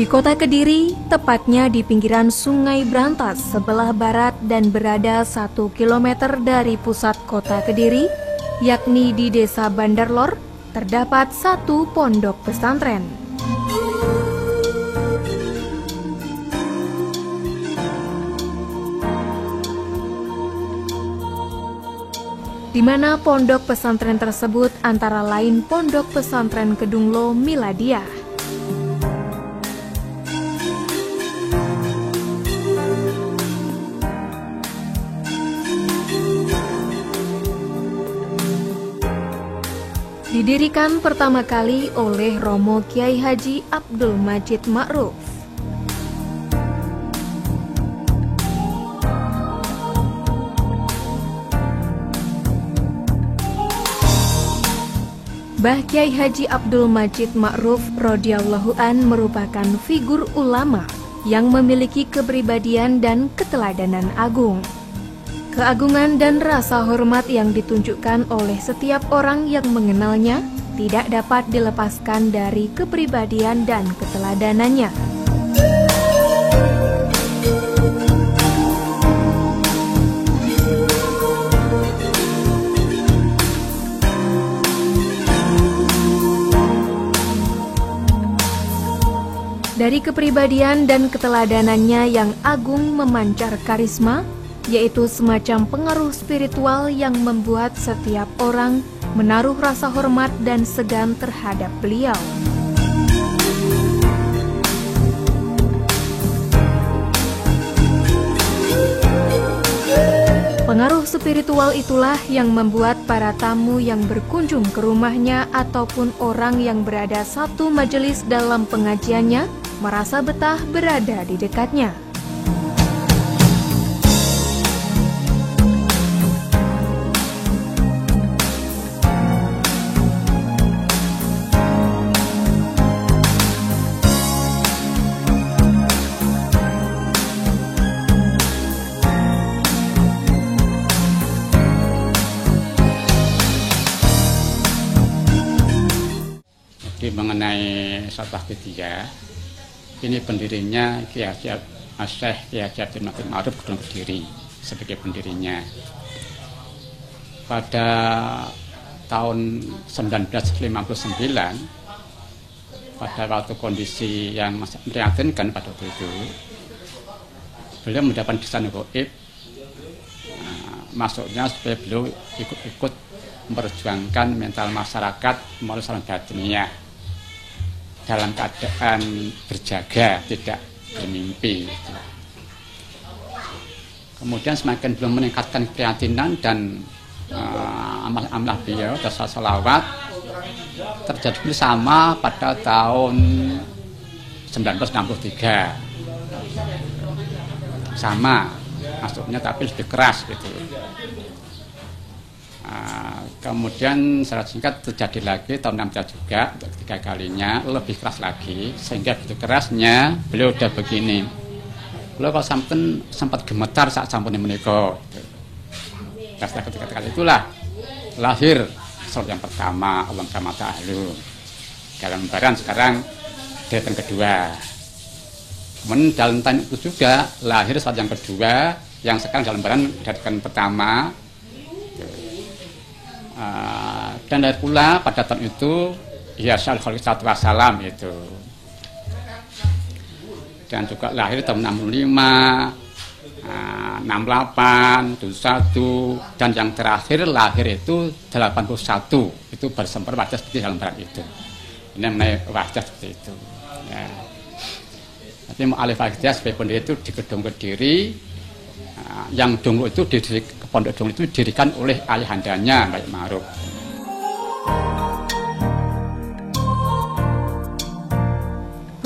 Di kota Kediri, tepatnya di pinggiran Sungai Brantas sebelah barat dan berada 1 km dari pusat kota Kediri, yakni di Desa Bandarlor, terdapat satu pondok pesantren. Di mana pondok pesantren tersebut antara lain Pondok Pesantren Kedunglo Miladiah. Didirikan pertama kali oleh Romo Kiai Haji Abdul Majid Ma'ruf. Mbah Kiai Haji Abdul Majid Ma'ruf radhiyallahu an merupakan figur ulama yang memiliki kepribadian dan keteladanan agung. Keagungan dan rasa hormat yang ditunjukkan oleh setiap orang yang mengenalnya tidak dapat dilepaskan dari kepribadian dan keteladanannya. Dari kepribadian dan keteladanannya yang agung memancar karisma, yaitu semacam pengaruh spiritual yang membuat setiap orang menaruh rasa hormat dan segan terhadap beliau. Pengaruh spiritual itulah yang membuat para tamu yang berkunjung ke rumahnya ataupun orang yang berada satu majelis dalam pengajiannya merasa betah berada di dekatnya. Mengenai Satah Kediri, ini pendirinya Kiai Haji Abdul Majid Ma'ruf Kediri sebagai pendirinya. Pada tahun 1959, pada waktu kondisi yang masih memprihatinkan pada waktu itu, beliau mendapat desain gaib, masuknya supaya beliau ikut memperjuangkan mental masyarakat melalui salam batinnya dalam keadaan berjaga, tidak bermimpi. Kemudian semakin belum meningkatkan keprihatinan dan amal-amal beliau, dasar salawat, terjadi bersama pada tahun 1963. Sama, masuknya tapi lebih keras gitu. Kemudian secara singkat terjadi lagi tahun 63 juga, ketiga kalinya lebih keras lagi, sehingga begitu kerasnya beliau udah begini. Beliau kalau sempat gemetar saat sampun menikah. Setelah ketika kali itulah lahir sholat yang pertama Allah Kamata Ahlu dalam lembaran, sekarang deretan kedua. Kemudian dalam tahun itu juga lahir sholat yang kedua yang sekarang dalam lembaran deretan pertama. Dan dari pula pada tahun itu ya Sallallahu Alaihi Wasallam itu, dan juga lahir tahun 65, 68, 71, dan yang terakhir lahir itu 81, itu bersemper wajah seperti dalam barat itu. Ini mengenai wajah seperti itu. Ya. Tapi mu'alif wajah sebagai pendiri itu di Gedung Kediri, yang Dungu itu Pondok Dungu itu didirikan oleh ayahandanya Mbah Ma'ruf.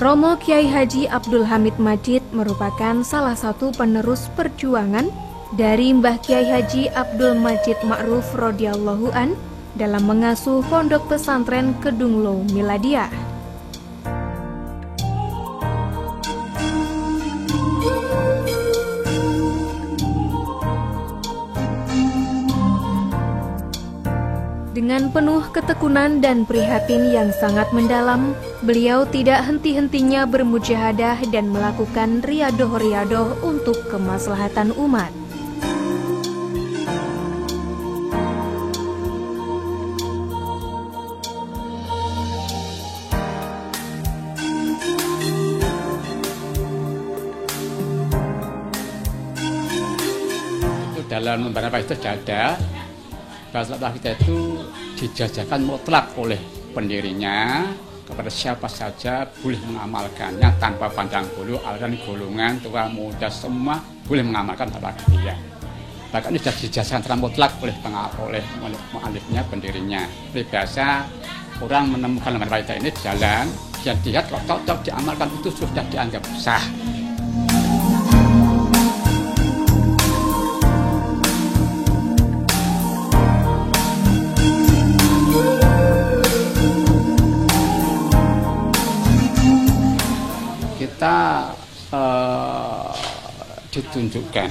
Romo Kiai Haji Abdul Hamid Majid merupakan salah satu penerus perjuangan dari Mbah Kiai Haji Abdul Majid Ma'ruf radhiyallahu an dalam mengasuh Pondok Pesantren Kedunglo Miladiah. Dengan penuh ketekunan dan prihatin yang sangat mendalam, beliau tidak henti-hentinya bermujahadah dan melakukan riadoh-riadoh untuk kemaslahatan umat. Dalam beberapa itu ada bahwa kita itu dijajakan mutlak oleh pendirinya kepada siapa saja boleh mengamalkannya tanpa pandang bulu, aliran, golongan, tua, muda, semua boleh mengamalkan tanpa dia. Bahkan ini sudah dijajakan secara mutlak oleh mu'alifnya, pendirinya. Seperti biasa orang menemukan lembar waidah ini di jalan, dia lihat kalau cocok diamalkan itu sudah dianggap sah. Kita ditunjukkan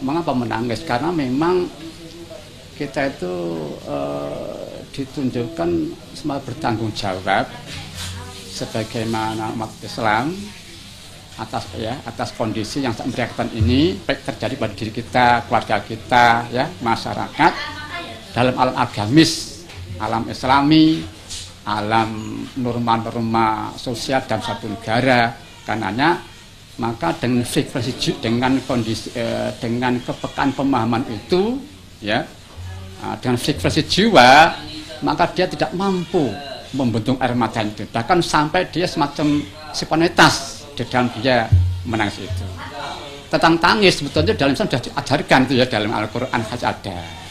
mengapa menangis, karena memang kita itu ditunjukkan semua bertanggung jawab sebagaimana umat Islam atas kondisi yang sangat memprihatinkan ini, baik terjadi pada diri kita, keluarga kita, ya, masyarakat, dalam alam agamis, alam islami, alam norma-norma sosial dalam satu negara. Karenanya maka dengan frekuensi, dengan kondisi, dengan kepekaan pemahaman itu, ya, dengan frekuensi jiwa, maka dia tidak mampu membendung air mata itu, bahkan sampai dia semacam spontanitas di dalam dia menangis itu. Tentang tangis sebetulnya dalam Islam sudah diajarkan itu, ya, dalam Al-Quran ada.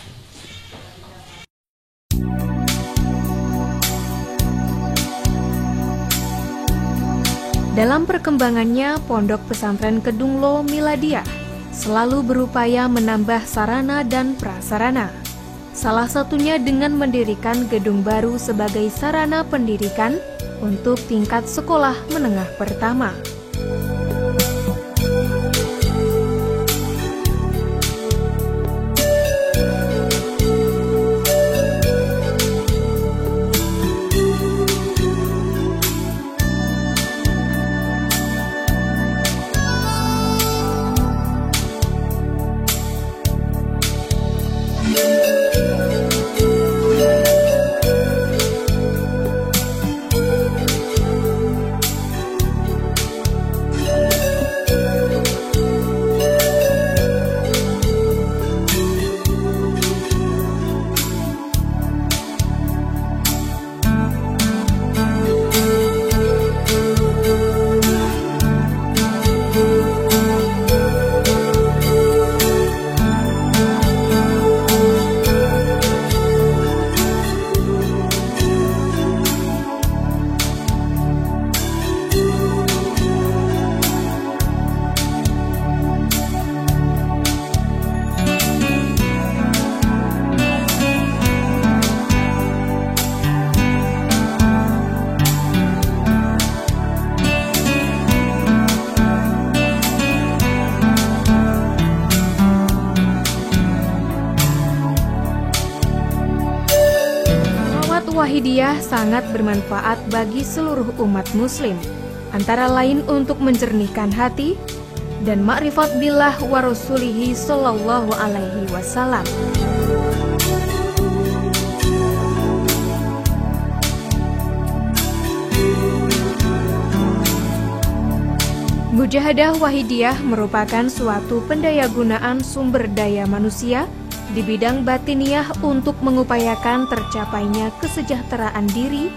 Dalam perkembangannya, Pondok Pesantren Kedunglo Miladiyah selalu berupaya menambah sarana dan prasarana. Salah satunya dengan mendirikan gedung baru sebagai sarana pendidikan untuk tingkat sekolah menengah pertama. Wahidiyah sangat bermanfaat bagi seluruh umat muslim, antara lain untuk menjernihkan hati dan makrifat billah wa rasulihi sallallahu alaihi wasallam. Mujahadah Wahidiyah merupakan suatu pendayagunaan sumber daya manusia di bidang batiniah untuk mengupayakan tercapainya kesejahteraan diri,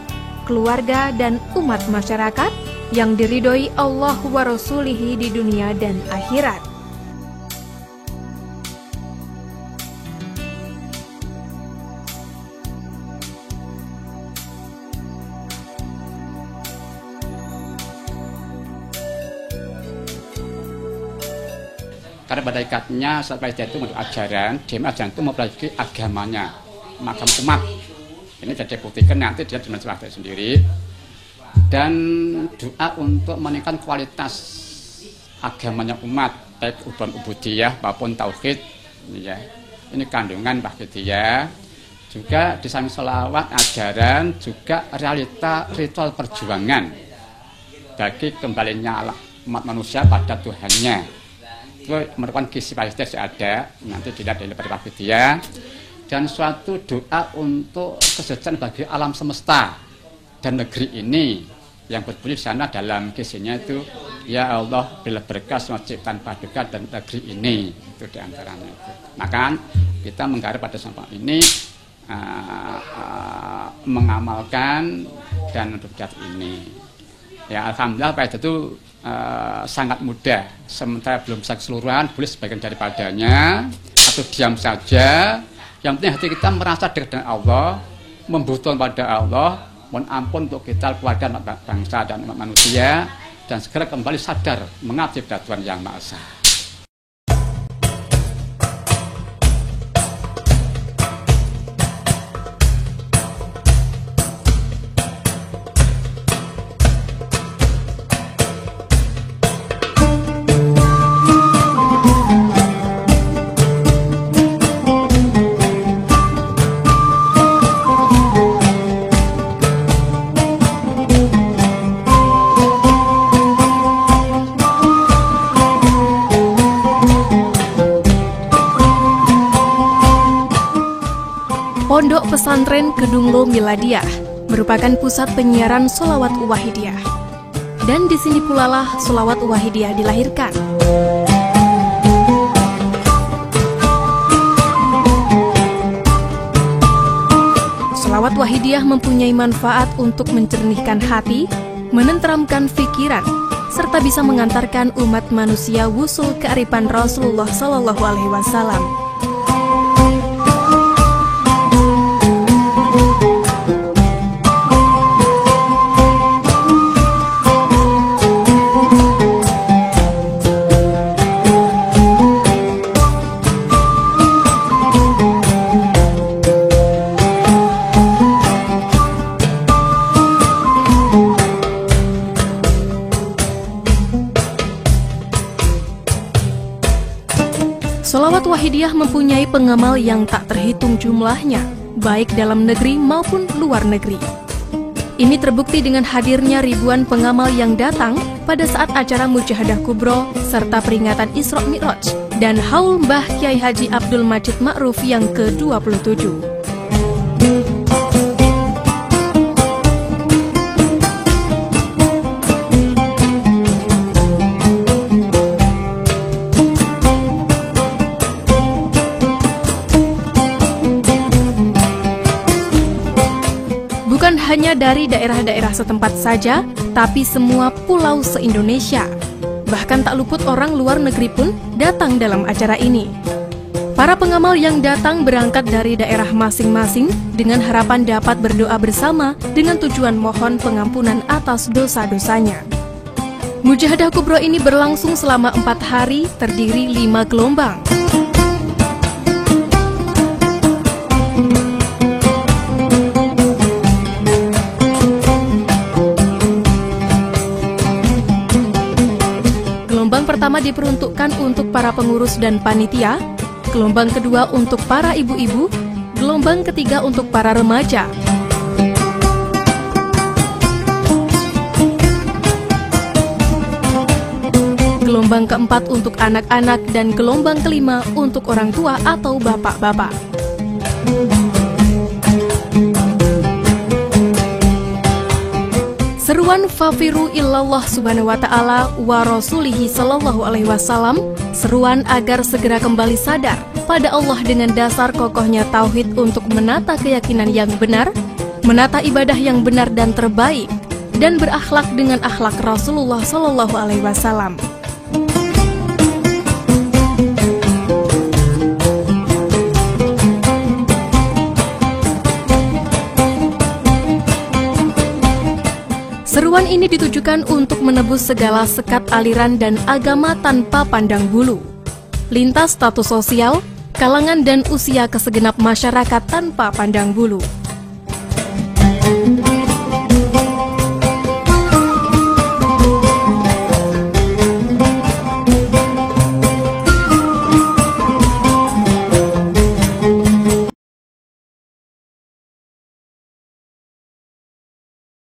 keluarga, dan umat masyarakat yang diridhoi Allah wa Rasulihi di dunia dan akhirat. Karena pada ikatnya sampai itu untuk ajaran, dia ajaran itu mempelajari agamanya, makam umat. Ini sudah dibuktikan nanti dia demonstrasi sendiri. Dan doa untuk meningkatkan kualitas agamanya umat, baik ubudiyah maupun tauhid, ya. ini kandungan Mbah Gedia. Juga di samping sholawat, ajaran, juga realita ritual perjuangan bagi kembalinya umat manusia pada Tuhannya. Itu merupakan kisi pahitnya ada, nanti dilihat dari Mbah Gedia. Dan suatu doa untuk kesejahteraan bagi alam semesta dan negeri ini, yang berbunyi di sana dalam kisinya itu, ya Allah bila berkah semua ciptaan paduka dan negeri ini, itu diantaranya itu. Maka kita menggarap pada sampah ini mengamalkan dan berjat ini. Ya alhamdulillah Pak itu sangat mudah. Sementara belum bisa keseluruhan, boleh sebagian daripadanya atau diam saja. Yang penting hati kita merasa dekat dengan Allah, membutuhkan pada Allah. Mohon ampun untuk kita, keluarga, bangsa dan umat manusia, dan segera kembali sadar mengabdi pada Tuhan Yang Maha Esa. Pondok Pesantren Kedunglo Miladiah merupakan pusat penyiaran sholawat Wahidiyah. Dan di sini pula lah sholawat Wahidiyah dilahirkan. Sholawat Wahidiyah mempunyai manfaat untuk mencernihkan hati, menenteramkan pikiran, serta bisa mengantarkan umat manusia wusul kearifan Rasulullah SAW. Sholawat Wahidiyah mempunyai pengamal yang tak terhitung jumlahnya, baik dalam negeri maupun luar negeri. Ini terbukti dengan hadirnya ribuan pengamal yang datang pada saat acara Mujahadah Kubro serta peringatan Isra Mi'raj dan Haul Mbah Kyai Haji Abdul Majid Ma'ruf yang ke-27. Bukan hanya dari daerah-daerah setempat saja, tapi semua pulau se-Indonesia. Bahkan tak luput orang luar negeri pun datang dalam acara ini. Para pengamal yang datang berangkat dari daerah masing-masing dengan harapan dapat berdoa bersama dengan tujuan mohon pengampunan atas dosa-dosanya. Mujahadah Kubro ini berlangsung selama 4 hari, terdiri 5 gelombang. Gelombang pertama diperuntukkan untuk para pengurus dan panitia, gelombang kedua untuk para ibu-ibu, gelombang ketiga untuk para remaja. Gelombang keempat untuk anak-anak dan gelombang kelima untuk orang tua atau bapak-bapak. Seruan fafiru illallah subhanahu wa ta'ala wa rasulihi sallallahu alaihi wasallam, seruan agar segera kembali sadar pada Allah dengan dasar kokohnya tauhid untuk menata keyakinan yang benar, menata ibadah yang benar dan terbaik, dan berakhlak dengan akhlak Rasulullah sallallahu alaihi wasallam. Seruan ini ditujukan untuk menebus segala sekat aliran dan agama tanpa pandang bulu, lintas status sosial, kalangan dan usia ke segenap masyarakat tanpa pandang bulu.